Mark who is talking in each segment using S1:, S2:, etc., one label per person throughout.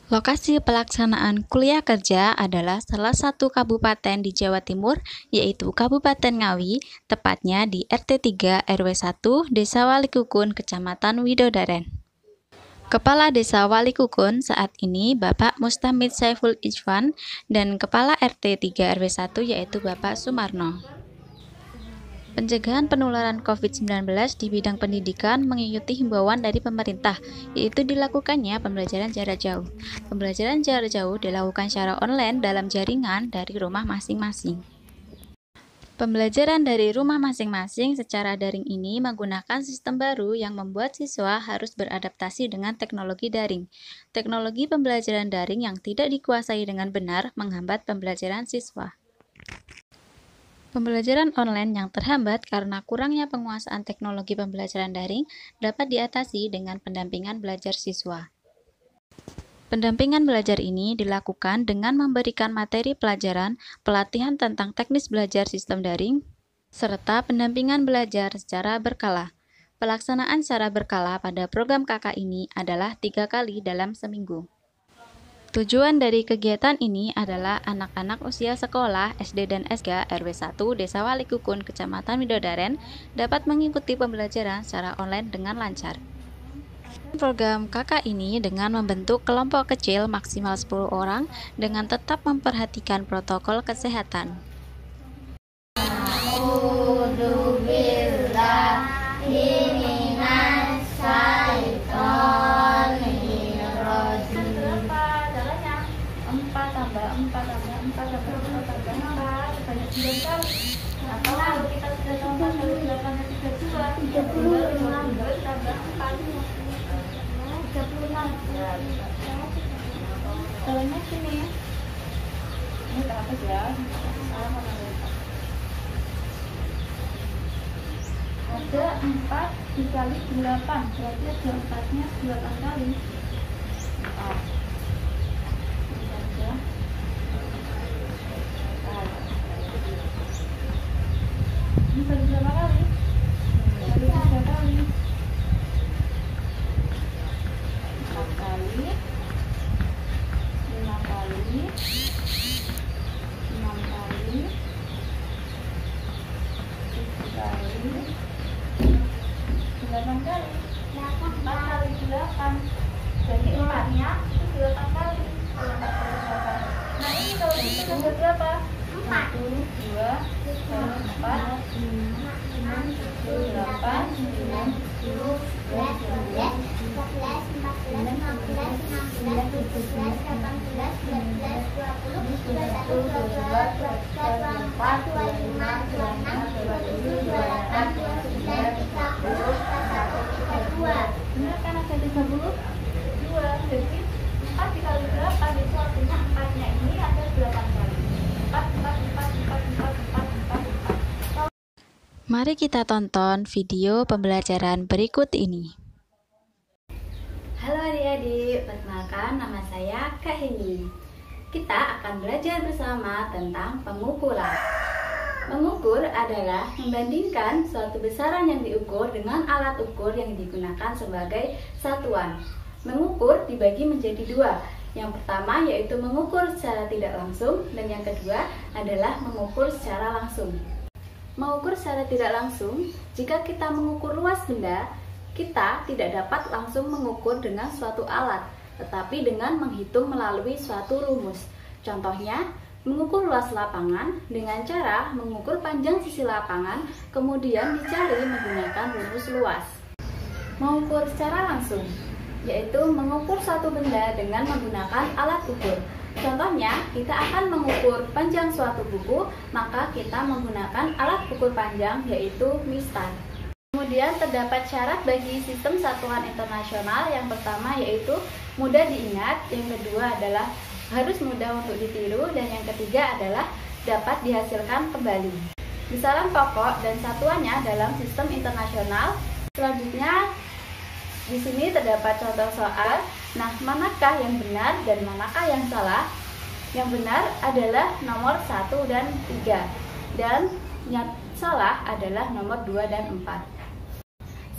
S1: Lokasi pelaksanaan kuliah kerja adalah salah satu kabupaten di Jawa Timur, yaitu Kabupaten Ngawi, tepatnya di RT 3 RW 1, Desa Walikukun, Kecamatan Widodaren. Kepala Desa Walikukun saat ini Bapak Mustamid Saiful Ijwan dan Kepala RT 3 RW 1 yaitu Bapak Sumarno. Pencegahan penularan COVID-19 di bidang pendidikan mengikuti himbauan dari pemerintah, yaitu dilakukannya pembelajaran jarak jauh. Pembelajaran jarak jauh dilakukan secara online dalam jaringan dari rumah masing-masing. Pembelajaran dari rumah masing-masing secara daring ini menggunakan sistem baru yang membuat siswa harus beradaptasi dengan teknologi daring. Teknologi pembelajaran daring yang tidak dikuasai dengan benar menghambat pembelajaran siswa. Pembelajaran online yang terhambat karena kurangnya penguasaan teknologi pembelajaran daring dapat diatasi dengan pendampingan belajar siswa. Pendampingan belajar ini dilakukan dengan memberikan materi pelajaran, pelatihan tentang teknis belajar sistem daring, serta pendampingan belajar secara berkala. Pelaksanaan secara berkala pada program KK ini adalah 3 kali dalam seminggu. Tujuan dari kegiatan ini adalah anak-anak usia sekolah SD dan SK RW 1 Desa Walikukun, Kecamatan Widodaren dapat mengikuti pembelajaran secara online dengan lancar. Program KK ini dengan membentuk kelompok kecil maksimal 10 orang dengan tetap memperhatikan protokol kesehatan.
S2: Kalau kita sudah tahu 4 kali 8 32, 32 tambah 4 36. Jalannya sini ya. Ini teratas ya. Ada 4 dikali 8, berarti ada 4-nya 8 kali. Ini bagi berapa kali? Bagi 3 kali. 4 kali, 5 kali, 6 kali, 7 kali, 8 kali. 4 kali 8. Jadi 4-nya itu 8 kali. Nah ini kalau itu ada berapa? 1, 2, 4, 6, 7, 8, 9, 10, 11, 12, 13, 14, 15, 16, 17, 18, 19, 20, 21, 22, 23, 24, 25, 26, 27, 28, 29, 30, 31, 32. Benar kan ada 32? Jadi 4 dikali 8 itu artinya 4-nya ini ada 8 kali. 4, 4, 4, 4, 4, 4, 4, 4.
S1: Mari kita tonton video pembelajaran berikut ini.
S3: Halo adik-adik, perkenalkan nama saya Kak Heni. Kita akan belajar bersama tentang pengukuran. Mengukur adalah membandingkan suatu besaran yang diukur dengan alat ukur yang digunakan sebagai satuan. Mengukur dibagi menjadi 2. Yang pertama yaitu mengukur secara tidak langsung dan yang kedua adalah mengukur secara langsung. Mengukur secara tidak langsung, jika kita mengukur luas benda, kita tidak dapat langsung mengukur dengan suatu alat, tetapi dengan menghitung melalui suatu rumus. Contohnya, mengukur luas lapangan dengan cara mengukur panjang sisi lapangan, kemudian dicari menggunakan rumus luas. Mengukur secara langsung yaitu mengukur suatu benda dengan menggunakan alat ukur. Contohnya, kita akan mengukur panjang suatu buku, maka kita menggunakan alat ukur panjang yaitu mistar. Kemudian terdapat syarat bagi sistem satuan internasional. Yang pertama yaitu mudah diingat, yang kedua adalah harus mudah untuk ditiru, dan yang ketiga adalah dapat dihasilkan kembali. Besaran pokok dan satuannya dalam sistem internasional. Selanjutnya di sini terdapat contoh soal. Nah, manakah yang benar dan manakah yang salah? Yang benar adalah nomor 1 dan 3, dan yang salah adalah nomor 2 dan 4.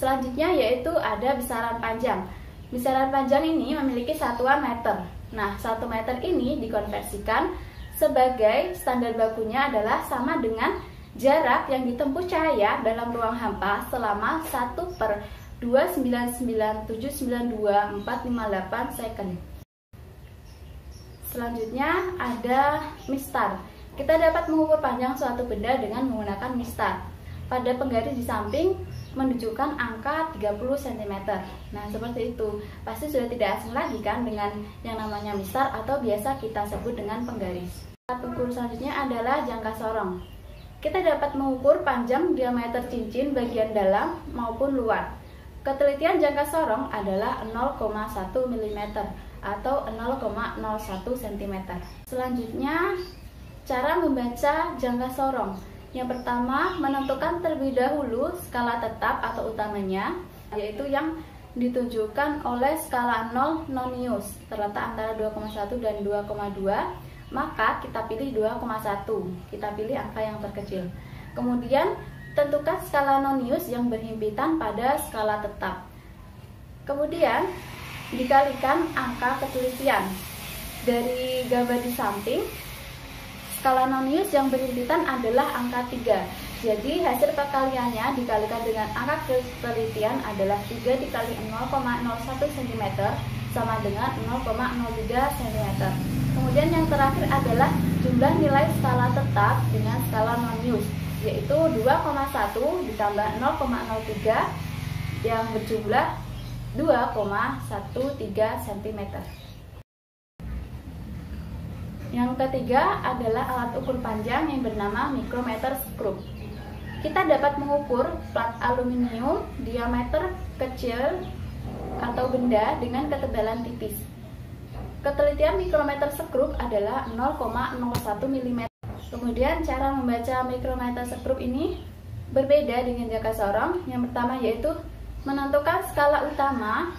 S3: Selanjutnya yaitu ada besaran panjang. Besaran panjang ini memiliki satuan meter. Nah, 1 meter ini dikonversikan sebagai standar bakunya adalah sama dengan jarak yang ditempuh cahaya dalam ruang hampa selama 1/299792458 second. Selanjutnya ada mistar. Kita dapat mengukur panjang suatu benda dengan menggunakan mistar. Pada penggaris di samping menunjukkan angka 30 cm. Nah, seperti itu. Pasti sudah tidak asing lagi kan dengan yang namanya mistar atau biasa kita sebut dengan penggaris. Alat ukur selanjutnya adalah jangka sorong. Kita dapat mengukur panjang diameter cincin bagian dalam maupun luar. Ketelitian jangka sorong adalah 0,1 mm atau 0,01 cm. Selanjutnya, cara membaca jangka sorong. Yang pertama, menentukan terlebih dahulu skala tetap atau utamanya, yaitu yang ditunjukkan oleh skala 0 nonius, terletak antara 2,1 dan 2,2, maka kita pilih 2,1. Kita pilih angka yang terkecil. Kemudian, tentukan skala nonius yang berhimpitan pada skala tetap. Kemudian, dikalikan angka ketelitian. Dari gambar di samping, skala nonius yang berhimpitan adalah angka 3. Jadi hasil perkaliannya dikalikan dengan angka ketelitian adalah 3 dikali 0,01 cm sama dengan 0,03 cm. Kemudian yang terakhir adalah jumlah nilai skala tetap dengan skala nonius, yaitu 2,1 ditambah 0,03 yang berjumlah 2,13 cm. Yang ketiga adalah alat ukur panjang yang bernama micrometer screw. Kita dapat mengukur plat aluminium diameter kecil atau benda dengan ketebalan tipis. Ketelitian micrometer screw adalah 0,01 mm. Kemudian cara membaca micrometer screw ini berbeda dengan jangka sorong. Yang pertama yaitu menentukan skala utama.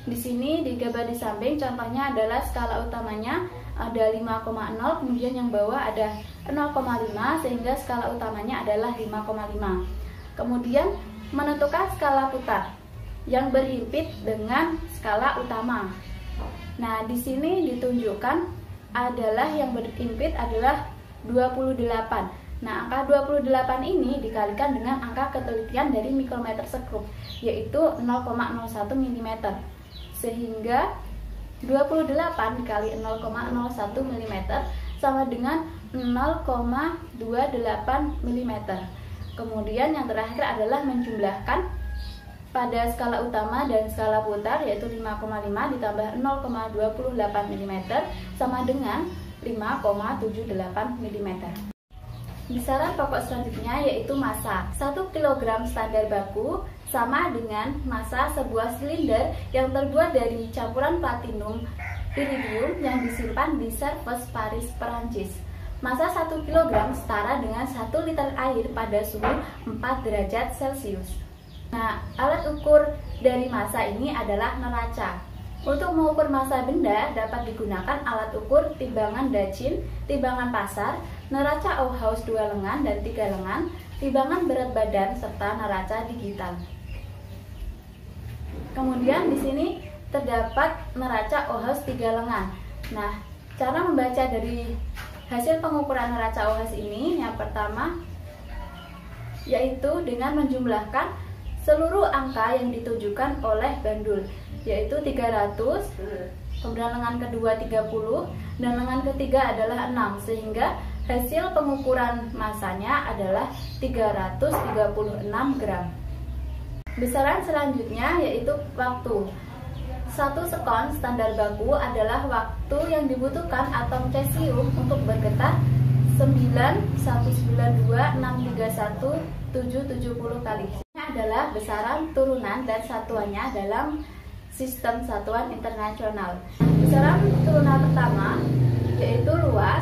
S3: Di sini di gambar di samping contohnya adalah skala utamanya ada 5,0, kemudian yang bawah ada 0,5 sehingga skala utamanya adalah 5,5. Kemudian menentukan skala putar yang berhimpit dengan skala utama. Nah, di sini ditunjukkan adalah yang berhimpit adalah 28. Nah, angka 28 ini dikalikan dengan angka ketelitian dari micrometer screw, yaitu 0,01 mm. Sehingga 28 dikali 0,01 mm sama dengan 0,28 mm. Kemudian yang terakhir adalah menjumlahkan pada skala utama dan skala putar, yaitu 5,5 ditambah 0,28 mm sama dengan 5,78 mm. Besaran pokok selanjutnya yaitu massa. 1 kg standar baku sama dengan massa sebuah silinder yang terbuat dari campuran platinum iridium yang disimpan di Serves, Paris, Perancis. Massa 1 kg setara dengan 1 liter air pada suhu 4 derajat Celcius. Nah, alat ukur dari massa ini adalah neraca. Untuk mengukur massa benda dapat digunakan alat ukur timbangan Dachin, timbangan pasar, neraca Auhaus 2 lengan dan 3 lengan, timbangan berat badan, serta neraca digital. Kemudian di sini terdapat neraca Auhaus 3 lengan. Nah, cara membaca dari hasil pengukuran neraca Auhaus ini yang pertama yaitu dengan menjumlahkan seluruh angka yang ditunjukkan oleh bandul, yaitu 300, kemudian lengan kedua 30, dan lengan ketiga adalah 6, sehingga hasil pengukuran massanya adalah 336 gram. Besaran selanjutnya yaitu waktu. 1 sekon standar baku adalah waktu yang dibutuhkan atom cesium untuk bergetar 919263170 kali. Ini adalah besaran turunan dan satuannya dalam sistem satuan internasional. Besaran turunan pertama yaitu luas.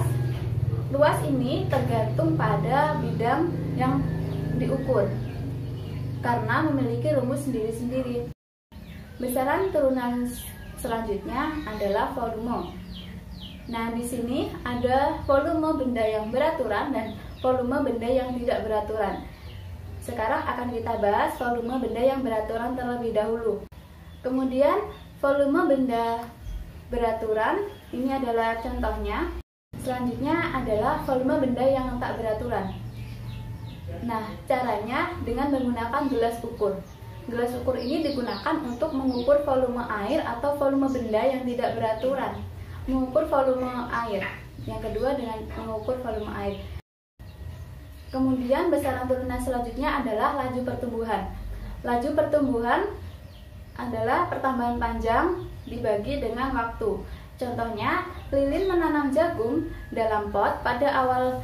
S3: Luas ini tergantung pada bidang yang diukur karena memiliki rumus sendiri-sendiri. Besaran turunan selanjutnya adalah volume. Nah, di sini ada volume benda yang beraturan dan volume benda yang tidak beraturan. Sekarang akan kita bahas volume benda yang beraturan terlebih dahulu. Kemudian, volume benda beraturan, ini adalah contohnya. Selanjutnya adalah volume benda yang tak beraturan. Nah, caranya dengan menggunakan gelas ukur. Gelas ukur ini digunakan untuk mengukur volume air atau volume benda yang tidak beraturan. Mengukur volume air. Yang kedua dengan mengukur volume air. Kemudian besaran turunan selanjutnya adalah laju pertumbuhan. Laju pertumbuhan adalah pertambahan panjang dibagi dengan waktu. Contohnya, lilin menanam jagung dalam pot pada awal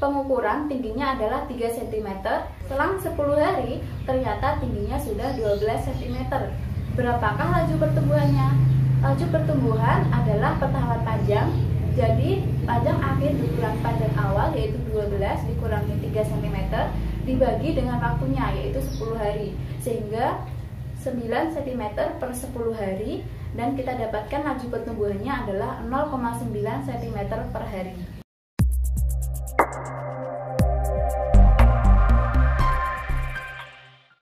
S3: pengukuran tingginya adalah 3 cm. Selang 10 hari, ternyata tingginya sudah 12 cm. Berapakah laju pertumbuhannya? Laju pertumbuhan adalah pertambahan panjang. Jadi, panjang akhir dikurangi panjang awal, yaitu 12, dikurangi 3 cm, dibagi dengan waktunya, yaitu 10 hari. Sehingga 9 cm per 10 hari, dan kita dapatkan laju pertumbuhannya adalah 0,9 cm per hari.